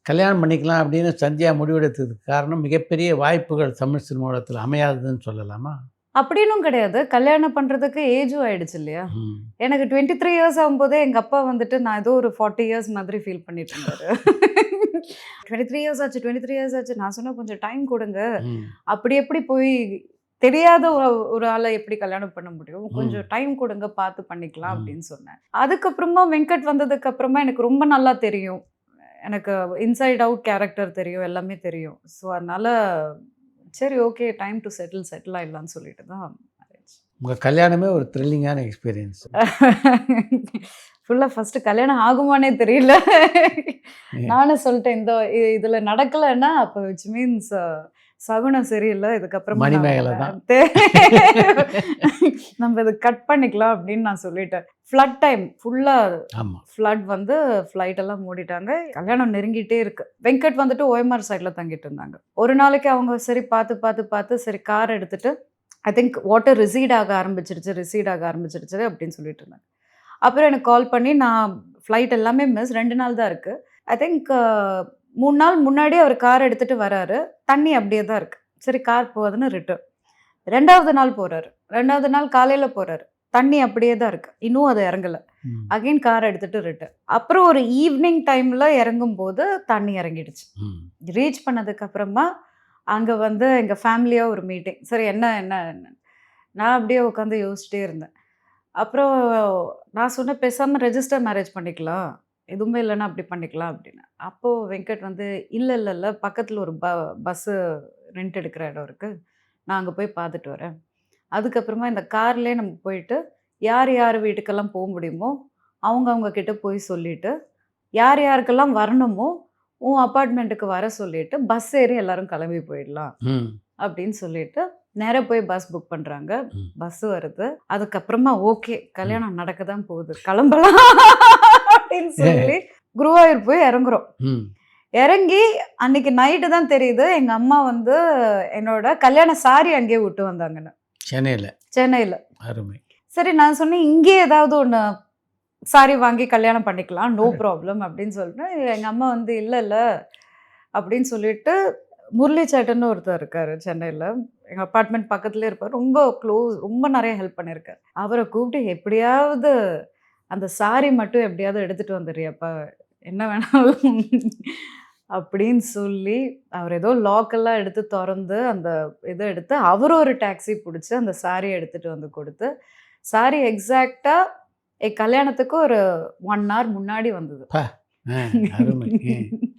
கல்யாணம் பண்ணிக்கலாம் அப்படின்னு சந்தியா முடிவெடுத்ததுக்கு காரணம் மிகப்பெரிய வாய்ப்புகள் தமிழ் சினிமாவுலத்துல அமையாததுன்னு சொல்லலாமா? அப்படின்னும் கிடையாது. கல்யாணம் பண்றதுக்கு ஏஜும் ஆயிடுச்சு இல்லையா? ம். எனக்கு 23 இயர்ஸ் ஆகும்போதே எங்க அப்பா வந்துட்டு நான் ஏதோ ஒரு 40 இயர்ஸ் மாதிரி ஃபீல் பண்ணிட்டு இருந்தாரு. 23 இயர்ஸ் ஆச்சு, 23 இயர்ஸ் ஆச்சு. நான் சொன்னேன் கொஞ்சம் டைம் குடுங்க. ம். அப்படி எப்படி போய் தெரியாத ஒரு ஆள எப்படி கல்யாணம் பண்ண முடியும்? ம். கொஞ்சம் டைம் குடுங்க பார்த்து பண்ணிக்கலாம் ம். அப்படின்னு சொன்னேன். அதுக்கப்புறமா வெங்கட் வந்ததுக்கு அப்புறமா எனக்கு ரொம்ப நல்லா தெரியும். எனக்கு இன்சைட் அவுட் கேரக்டர் தெரியும். எல்லாமே தெரியும். ஸோ அதனால சரி ஓகே டைம் டு செட்டில் ஆயிடலாம்னு சொல்லிட்டு தான் மேரேஜ். உங்க கல்யாணமே ஒரு த்ரில்லிங்கான எக்ஸ்பீரியன்ஸ். ஃபுல்லா ஃபர்ஸ்ட் கல்யாணம் ஆகுமான்னே தெரியல. ம். நானும் சொல்லிட்டேன் இந்த இதுல நடக்கலன்னா அப்ப விச் மீன்ஸ் சகுனம் சரியில்ல. இதுக்கப்புறமா மணிமேகலை தான். நம்ம இத கட் பண்ணிக்கலாம் அப்படின்னு நான் சொல்லிட்டேன். ஃப்ளட் டைம் ஃபுல்லா ஆமா. ஃப்ளட் வந்து ஃப்ளைட் எல்லாம் மூடிட்டாங்க. கல்யாணம் நெருங்கிட்டே இருக்கு. வெங்கட் வந்துட்டு ஓஎம்ஆர் சைட்ல தங்கிட்டு இருந்தாங்க. ஒரு நாளைக்கு அவங்க சரி பார்த்து சரி கார் எடுத்துட்டு ஐ திங்க் வாட்டர் ரிசீட் ஆக ஆரம்பிச்சிருச்சு அப்படின்னு சொல்லிட்டு இருந்தாங்க. அப்புறம் எனக்கு கால் பண்ணி நான் ஃப்ளைட் எல்லாமே மிஸ் 2 நாள் தான் இருக்கு. ஐ திங்க் 3 நாள் முன்னாடி அவர் கார் எடுத்துட்டு வராரு. தண்ணி அப்படியே தான் இருக்கு. சரி கார் போகுதுன்னு ரிட்டர்ன். 2வது நாள் போறாரு. 2வது நாள் காலையில போறாரு. தண்ணி அப்படியே தான் இருக்கு. இன்னும் அது இறங்கல. ம். அகைன் கார் எடுத்துட்டு ரிட்டர்ன். அப்புறம் ஒரு ஈவினிங் டைம்ல இறங்கும்போது தண்ணி இறங்கிடுச்சு. ம். ரீச் பண்ணதுக்கு அப்புறமா அங்க வந்து எங்க ஃபேமிலியா ஒரு மீட்டிங். சரி என்ன என்ன என்ன நான் அப்படியே உட்காந்து யோசிச்சிட்டே இருந்தேன். அப்புறம் நான் சொன்னேன் பேசாம ரெஜிஸ்டர் மேரேஜ் பண்ணிக்கலாம். எதுவுமே இல்லன்னா அப்படி பண்ணிக்கலாம் அப்படின்னு. அப்போ வெங்கட் வந்து இல்ல பக்கத்துல ஒரு பஸ்ஸு ரெண்ட் எடுக்கிற இடம் இருக்கு. நான் அங்க போய் பார்த்துட்டு வரேன். அதுக்கப்புறமா இந்த கார்லயே நம்ம போயிட்டு யார் யார் வீட்டுக்கெல்லாம் போ முடியுமோ அவங்க கிட்ட போய் சொல்லிட்டு, யார் யாருக்கெல்லாம் வரணுமோ உன் அபார்ட்மெண்ட்டுக்கு வர சொல்லிட்டு பஸ் ஏறி எல்லாரும் கிளம்பி போயிடலாம். ம். அப்படின்னு சொல்லிட்டு நேரா போய் பஸ் புக் பண்றாங்க. ம். பஸ் வருது. அதுக்கப்புறமா ஓகே கல்யாணம் நடக்க தான் போகுது. கிளம்பலாம் அப்படின்னு சொல்லி குருவாயூர் போய் இறங்குறோம். ம். இறங்கி அன்னைக்கு நைட்டு தான் தெரியுது எங்க அம்மா வந்து என்னோட கல்யாண சாரி அங்கேயே விட்டு வந்தாங்கன்னு. சென்னையில. சென்னையில. அருமை. சரி நான் சொன்னேன் இங்கேயே ஏதாவது ஒண்ணு சாரி வாங்கி கல்யாணம் பண்ணிக்கலாம். நோ ப்ராப்ளம் அப்படின்னு சொல்லிட்டு எங்க அம்மா வந்து இல்ல அப்படின்னு சொல்லிட்டு முரளி சேட்டன்னு ஒருத்தர் இருக்காரு சென்னையில. எங்க அபார்ட்மெண்ட் பக்கத்துலயே இருப்பாரு. ரொம்ப க்ளோஸ். ரொம்ப நிறைய ஹெல்ப் பண்ணியிருக்காரு. அவர கூப்பிட்டு எப்படியாவது அந்த சாரி மட்டும் எப்படியாவது எடுத்துட்டு வந்துடுறியாப்பா. என்ன வேணாலும் அப்படின்னு சொல்லி அவர் ஏதோ லாக்கெல்லாம் எடுத்து தொறந்து அந்த இத எடுத்து அவரு ஒரு டாக்ஸி புடிச்சு அந்த சாரிய எடுத்துட்டு வந்து குடுத்து, சாரி எக்ஸாக்ட்டா என் கல்யாணத்துக்கு ஒரு 1 ஹவர் முன்னாடி வந்தது. அருமை.